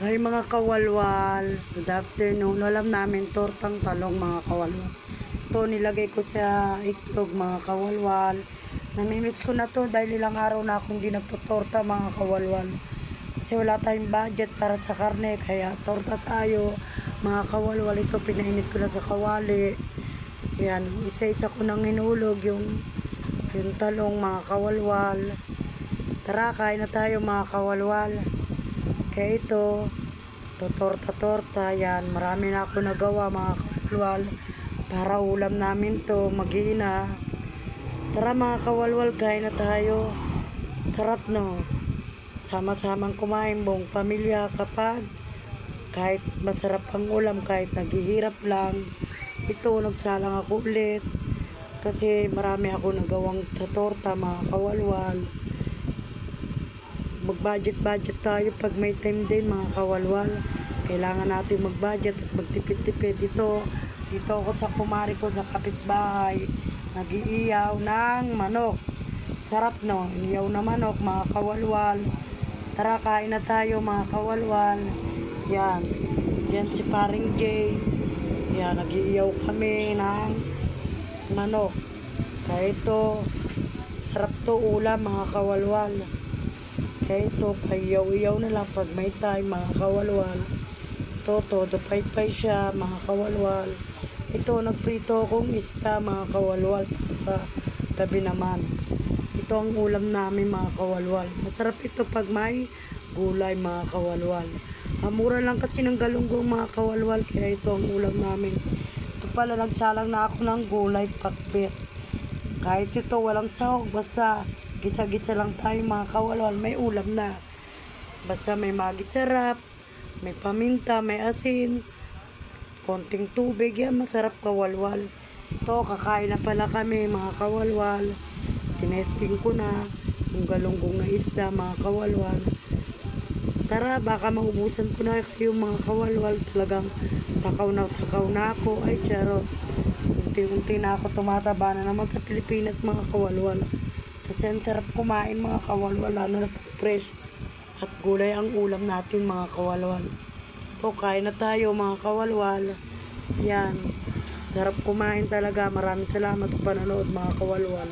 Ay mga kawalwal, good afternoon. Alam namin tortang talong mga kawalwal. Ito nilagay ko sa itlog mga kawalwal. Namimiss ko na to dahil ilang araw na ako hindi nagtotorta mga kawalwal. Kasi wala tayong budget para sa karne kaya torta tayo mga kawalwal. Ito pinainit ko na sa kawali. Yan, isa-isa ko nang hinulog yung talong mga kawalwal. Tara, kain na tayo mga kawalwal. Kaya ito, torta-torta, yan. Marami na ako nagawa mga kawalwal. Para ulam namin to, mag-iina. Tara mga kawalwal, kain na tayo. Sarap no. Sama-samang kumain buong pamilya kapag kahit masarap ang ulam, kahit naghihirap lang. Ito, nagsalang ako ulit. Kasi marami ako nagawang sa torta mga kawalwal. Mag-budget tayo pag may time din mga kawalwal. Kailangan natin mag-budget at magtipid-tipid. Dito ako sa kumari ko sa kapitbahay. Nag-iiyaw ng manok. Sarap no, iyaw na manok mga kawalwal. Tara, kain na tayo mga kawalwal. Yan si paring Jay. Yan, nag-iiyaw kami ng manok. Kaya ito, sarap to ulam mga kawalwal. Kaya ito, payaw-iyaw na lang pag may time mga kawalwal. Ito, todo pay-pay siya mga kawalwal. Ito, nagprito akong isda mga kawalwal sa gabi naman. Ito ang ulam namin mga kawalwal. Masarap ito pag may gulay mga kawalwal. Mura lang kasi ng galunggong mga kawalwal, kaya ito ang ulam namin. Ito pala, nagsalang na ako ng gulay pakbet. Kahit ito, walang sahog, basta gisa-gisa lang tayo mga kawalwal, may ulam na. Basta may magisarap, may paminta, may asin, konting tubig, yan masarap kawalwal. Ito, kakain na pala kami mga kawalwal. Tinesting ko na yung galunggong na isda mga kawalwal. Tara, baka maubusan ko na kayo mga kawalwal. Talagang takaw na ako. Ay, charot. Unti-unti na ako tumataba na naman sa Pilipinas mga kawalwal. Kasi ang sarap kumain mga kawalwal, lalo na fresh at gulay ang ulam natin mga kawalwal. So, kain na tayo mga kawalwal. Yan, sarap kumain talaga. Maraming salamat sa panonood mga kawalwal.